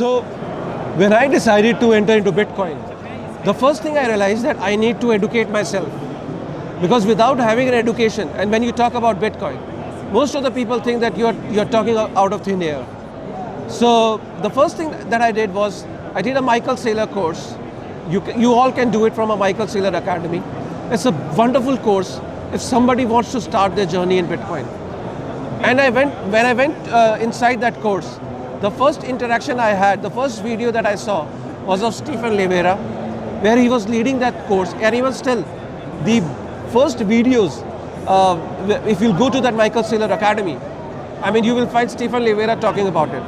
So when I decided to enter into Bitcoin, the first thing I realized that I need to educate myself. Because without having an education, and when you talk about Bitcoin, most of the people think that you're talking out of thin air. So the first thing that I did was, I did a Michael Saylor course. You all can do it from a Michael Saylor Academy. It's a wonderful course if somebody wants to start their journey in Bitcoin. And when I went inside that course, the first interaction I had, the first video that I saw was of Stephan Livera, where he was leading that course, and even still, the first videos, if you go to that Michael Saylor Academy, I mean, you will find Stephan Livera talking about it.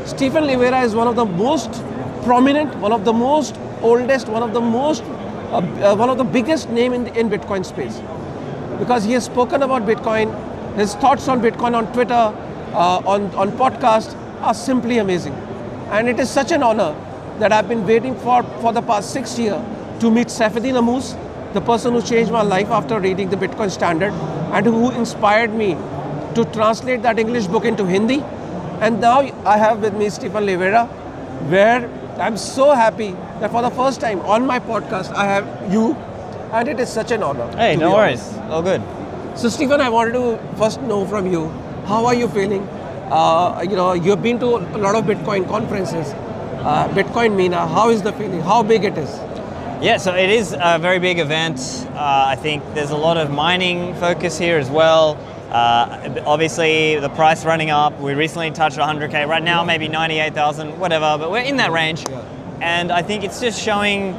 Stephan Livera is one of the most prominent, one of the most oldest, one of the biggest name in Bitcoin space, because he has spoken about Bitcoin. His thoughts on Bitcoin on Twitter, on podcast are simply amazing, and it is such an honor that I've been waiting for the past 6 years to meet Saifuddin Ammous, the person who changed my life after reading the Bitcoin Standard and who inspired me to translate that English book into Hindi. And now I have with me Stephan Livera, where I'm so happy that for the first time on my podcast I have you, and it is such an honor. Hey, no worries, all good. So Stephan, I wanted to first know from you, how are you feeling? You've been to a lot of Bitcoin conferences, Bitcoin MENA. How is the feeling? How big it is? Yeah, so it is a very big event. I think there's a lot of mining focus here as well. Obviously, the price running up. We recently touched 100K. Right now, maybe 98,000, whatever, but we're in that range. Yeah. And I think it's just showing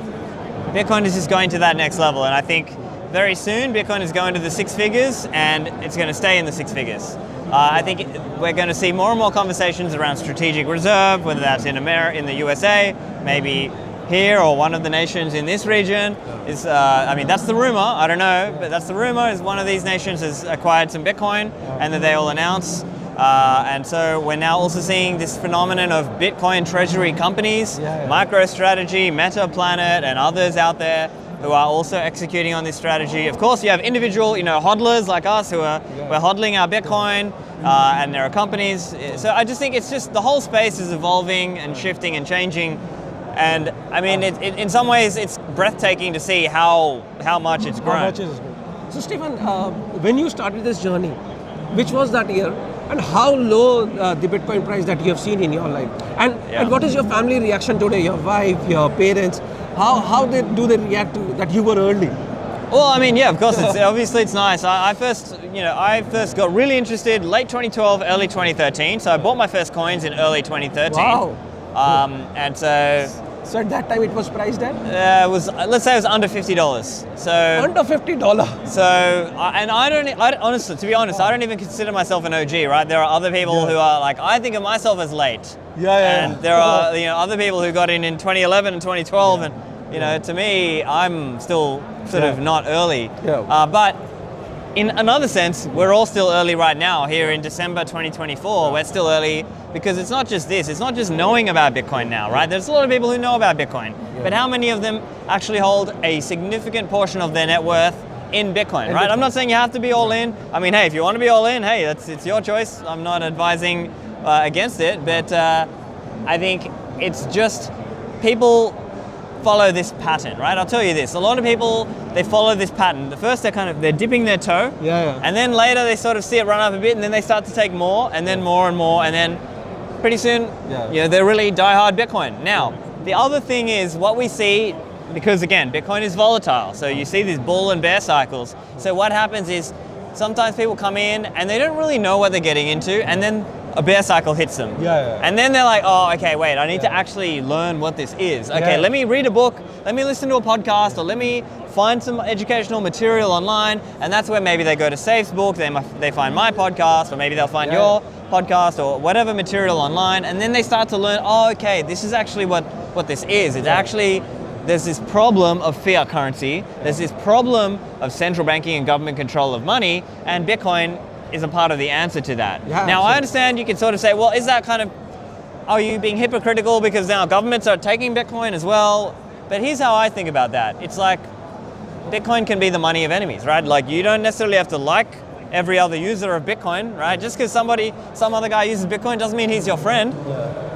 Bitcoin is just going to that next level. And I think very soon, Bitcoin is going to the 6 figures, and it's going to stay in the 6 figures. I think we're going to see more and more conversations around strategic reserve, whether that's in the USA, maybe here or one of the nations in this region. Is that's the rumor, I don't know, but that's the rumor, is one of these nations has acquired some Bitcoin and that they will announce. And so we're now also seeing this phenomenon of Bitcoin treasury companies, MicroStrategy, Meta Planet, and others out there who are also executing on this strategy. Of course, you have individual, hodlers like us who are we're hodling our Bitcoin, and there are companies. So I just think it's just the whole space is evolving and shifting and changing. And I mean, in some ways, it's breathtaking to see how much it's grown. How much is grown. So Stephan, when you started this journey, which was that year, and how low the Bitcoin price that you have seen in your life, and what is your family reaction today? Your wife, your parents, how do they react to that you were early? Well, I mean, yeah, of course. It's nice. I first got really interested late 2012, early 2013. So I bought my first coins in early 2013. Wow. And so. So at that time it was priced at? Let's say it was under $50. So under $50. So I honestly, to be honest, I don't even consider myself an OG, right? There are other people who are like, I think of myself as late. And there are other people who got in 2011 and 2012, and to me, I'm still sort of not early. But in another sense, we're all still early right now. Here in December 2024, we're still early because it's not just this. It's not just knowing about Bitcoin now, right? There's a lot of people who know about Bitcoin, but how many of them actually hold a significant portion of their net worth in Bitcoin, right? I'm not saying you have to be all in. I mean, hey, if you want to be all in, hey, it's your choice. I'm not advising against it, but I think it's just people follow this pattern, right? I'll tell you this. A lot of people, they follow this pattern. First, they're dipping their toe, and then later they sort of see it run up a bit, and then they start to take more, and then more and more, and then pretty soon, they're really die-hard Bitcoin. Now, the other thing is what we see, because again, Bitcoin is volatile, so you see these bull and bear cycles. So what happens is sometimes people come in and they don't really know what they're getting into, and then a bear cycle hits them. And then they're like, oh, okay, wait, I need to actually learn what this is. Okay, let me read a book, let me listen to a podcast, or let me find some educational material online. And that's where maybe they go to Safe's book, they find my podcast, or maybe they'll find your podcast or whatever material online. And then they start to learn, oh, okay, this is actually what this is. It's actually, there's this problem of fiat currency. There's this problem of central banking and government control of money, and Bitcoin is a part of the answer to that. Now, I understand you can sort of say, well, is that kind of, are you being hypocritical because now governments are taking Bitcoin as well? But here's how I think about that. It's like, Bitcoin can be the money of enemies, right? Like, you don't necessarily have to like every other user of Bitcoin, right? Just because some other guy uses Bitcoin doesn't mean he's your friend.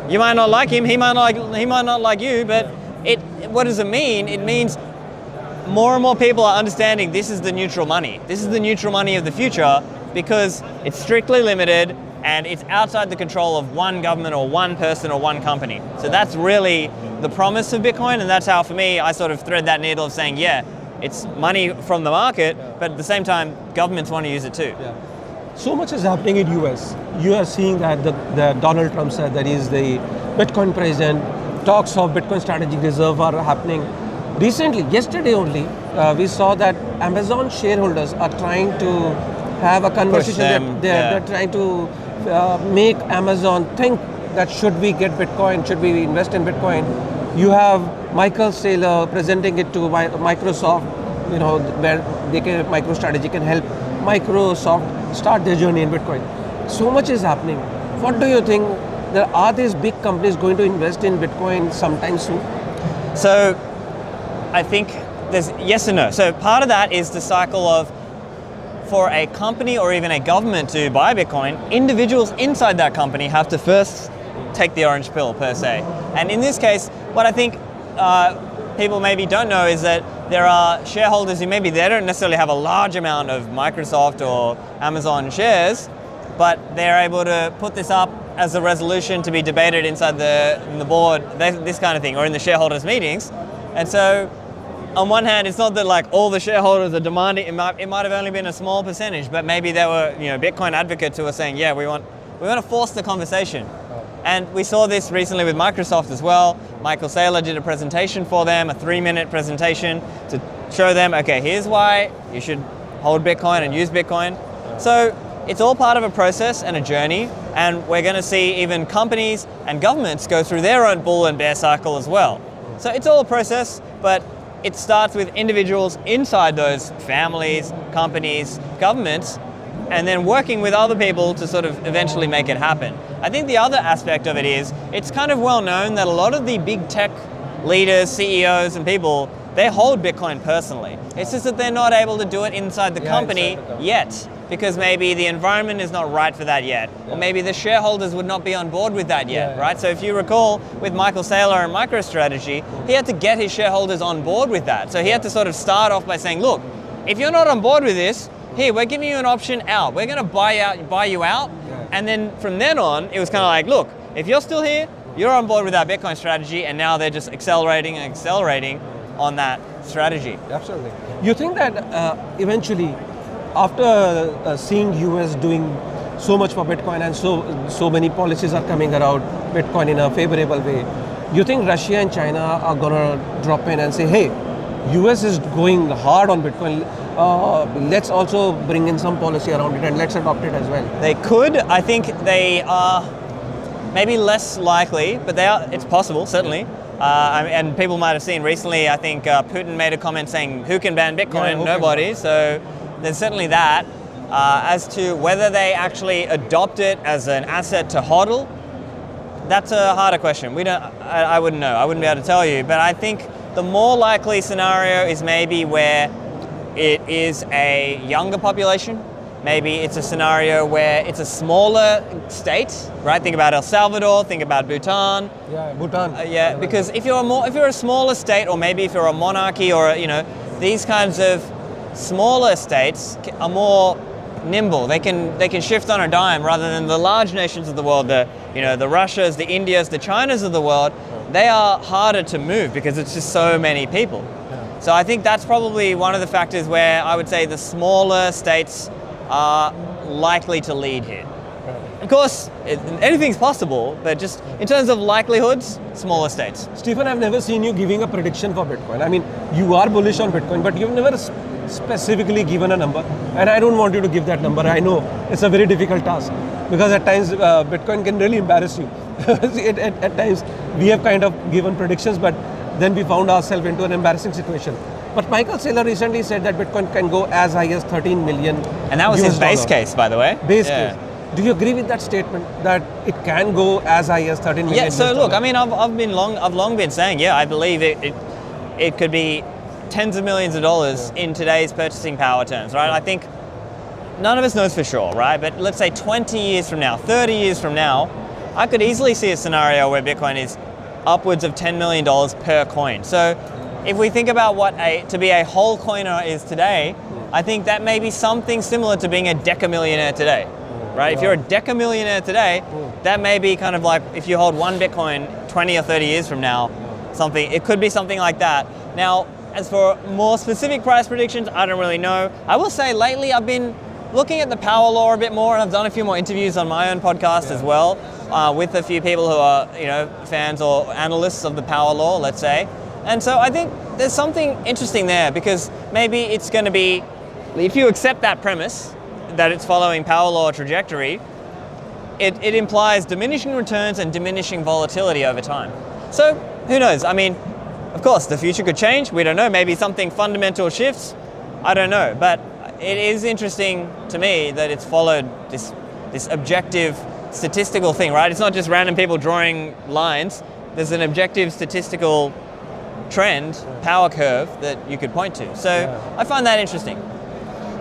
You might not like him, he might not like you, but what does it mean? It means more and more people are understanding this is the neutral money. This is the neutral money of the future because it's strictly limited and it's outside the control of one government or one person or one company. So that's really the promise of Bitcoin, and that's how, for me, I sort of thread that needle of saying, yeah, it's money from the market, but at the same time, governments want to use it too. Yeah. So much is happening in US. You are seeing that the Donald Trump said that he's the Bitcoin president. Talks of Bitcoin strategic reserve are happening. Recently, yesterday only, we saw that Amazon shareholders are trying to have a conversation. They're trying to make Amazon think that should we get Bitcoin, should we invest in Bitcoin. You have Michael Saylor presenting it to Microsoft, where MicroStrategy can help Microsoft start their journey in Bitcoin. So much is happening. What do you think? Are these big companies going to invest in Bitcoin sometime soon? So I think there's yes and no. So part of that is the cycle of, for a company or even a government to buy Bitcoin, individuals inside that company have to first take the orange pill per se. And in this case, what I think people maybe don't know is that there are shareholders who maybe they don't necessarily have a large amount of Microsoft or Amazon shares, but they're able to put this up as a resolution to be debated inside the board, this kind of thing, or in the shareholders meetings. And so on one hand, it's not that like all the shareholders are demanding, it might have only been a small percentage, but maybe there were Bitcoin advocates who were saying, yeah, we want to force the conversation. And we saw this recently with Microsoft as well. Michael Saylor did a presentation for them, a 3-minute presentation to show them, okay, here's why you should hold Bitcoin and use Bitcoin. So it's all part of a process and a journey, and we're going to see even companies and governments go through their own bull and bear cycle as well. So it's all a process, but it starts with individuals inside those families, companies, governments, and then working with other people to sort of eventually make it happen. I think the other aspect of it is, it's kind of well known that a lot of the big tech leaders, CEOs and people, they hold Bitcoin personally. It's just that they're not able to do it inside the company yet, because maybe the environment is not right for that yet, or maybe the shareholders would not be on board with that yet, right? So if you recall with Michael Saylor and MicroStrategy, he had to get his shareholders on board with that. So he had to sort of start off by saying, look, if you're not on board with this, here, we're giving you an option out. We're going to buy you out. And then from then on, it was kind of like, look, if you're still here, you're on board with our Bitcoin strategy, and now they're just accelerating and accelerating on that strategy. Absolutely. You think that eventually, after seeing US doing so much for Bitcoin and so many policies are coming around Bitcoin in a favorable way, you think Russia and China are going to drop in and say, hey, US is going hard on Bitcoin, let's also bring in some policy around it and let's adopt it as well? They could. I think they are maybe less likely, but it's possible, certainly. And people might have seen recently, I think Putin made a comment saying, who can ban Bitcoin? Yeah, nobody. So there's certainly that. As to whether they actually adopt it as an asset to hodl, that's a harder question. I wouldn't know. I wouldn't be able to tell you. But I think the more likely scenario is maybe where it is a younger population. Maybe it's a scenario where it's a smaller state, right? Think about El Salvador, think about Bhutan. Yeah, Bhutan. Because if you're a smaller state, or maybe if you're a monarchy, or these kinds of smaller states are more nimble. They can shift on a dime, rather than the large nations of the world, the Russias, the Indias, the Chinas of the world. They are harder to move because it's just so many people. Yeah. So I think that's probably one of the factors where I would say the smaller states are likely to lead here. Right. Of course, anything's possible, but just in terms of likelihoods, smaller states. Stephan, I've never seen you giving a prediction for Bitcoin. I mean, you are bullish on Bitcoin, but you've never specifically given a number, and I don't want you to give that number. I know it's a very difficult task, because at times Bitcoin can really embarrass you. at times we have kind of given predictions, but then we found ourselves into an embarrassing situation. But Michael Saylor recently said that Bitcoin can go as high as 13 million. And that was his base case, by the way. Base case. Do you agree with that statement, that it can go as high as 13 million? Yeah, so look, I mean, I've long been saying, I believe it could be tens of millions of dollars in today's purchasing power terms, right? I think none of us knows for sure, right? But let's say 20 years from now, 30 years from now, I could easily see a scenario where Bitcoin is upwards of $10 million per coin. So if we think about what to be a whole coiner is today, I think that may be something similar to being a decamillionaire today, right? If you're a decamillionaire today, that may be kind of like if you hold one Bitcoin 20 or 30 years from now, it could be something like that. Now, as for more specific price predictions, I don't really know. I will say lately I've been looking at the power law a bit more, and I've done a few more interviews on my own podcast as well with a few people who are, fans or analysts of the power law, let's say. And so I think there's something interesting there, because maybe it's going to be, if you accept that premise that it's following power law trajectory, it implies diminishing returns and diminishing volatility over time. So who knows? I mean, of course, the future could change. We don't know. Maybe something fundamental shifts. I don't know. But it is interesting to me that it's followed this objective statistical thing, right? It's not just random people drawing lines. There's an objective statistical trend, power curve that you could point to. So I find that interesting.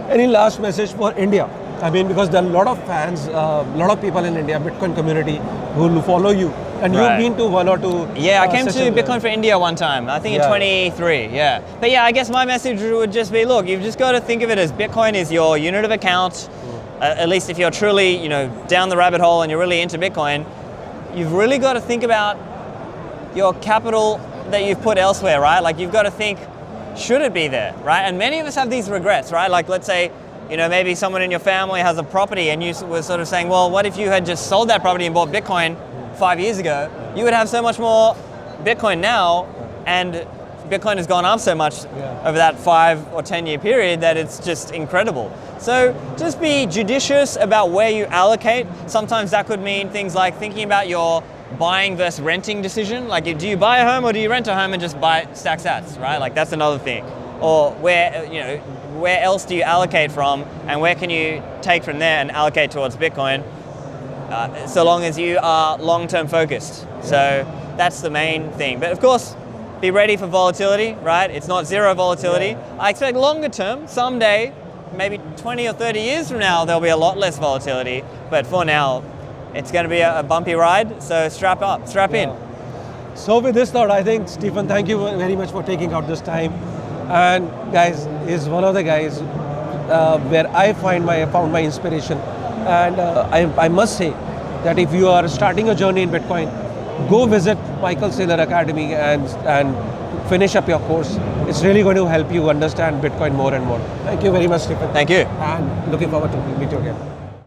Any last message for India? I mean, because there are a lot of fans, a lot of people in India, Bitcoin community, who follow you. And you've been to one or two I came to Bitcoin for India one time, I think in 23, But I guess my message would just be, look, you've just got to think of it as Bitcoin is your unit of account. At least if you're truly, down the rabbit hole and you're really into Bitcoin, you've really got to think about your capital that you've put elsewhere, right? Like, you've got to think, should it be there, right? And many of us have these regrets, right? Like, let's say, maybe someone in your family has a property and you were sort of saying, well, what if you had just sold that property and bought Bitcoin 5 years ago? You would have so much more Bitcoin now, and Bitcoin has gone up so much over that 5 or 10 year period that it's just incredible. So just be judicious about where you allocate. Sometimes that could mean things like thinking about your buying versus renting decision. Like, do you buy a home or do you rent a home and just stack sats, right? Like, that's another thing. Or where else do you allocate from, and where can you take from there and allocate towards Bitcoin, so long as you are long-term focused. So that's the main thing. But of course, be ready for volatility, right? It's not zero volatility. I expect longer term, someday, maybe 20 or 30 years from now, there'll be a lot less volatility. But for now, it's going to be a bumpy ride. So strap in. So with this thought, I think, Stephan, thank you very much for taking out this time. And guys, is one of the guys where I found my inspiration. And I must say that if you are starting a journey in Bitcoin, go visit Michael Saylor Academy and finish up your course. It's really going to help you understand Bitcoin more and more. Thank you very much, Stephan. Thank you. And looking forward to meet you again.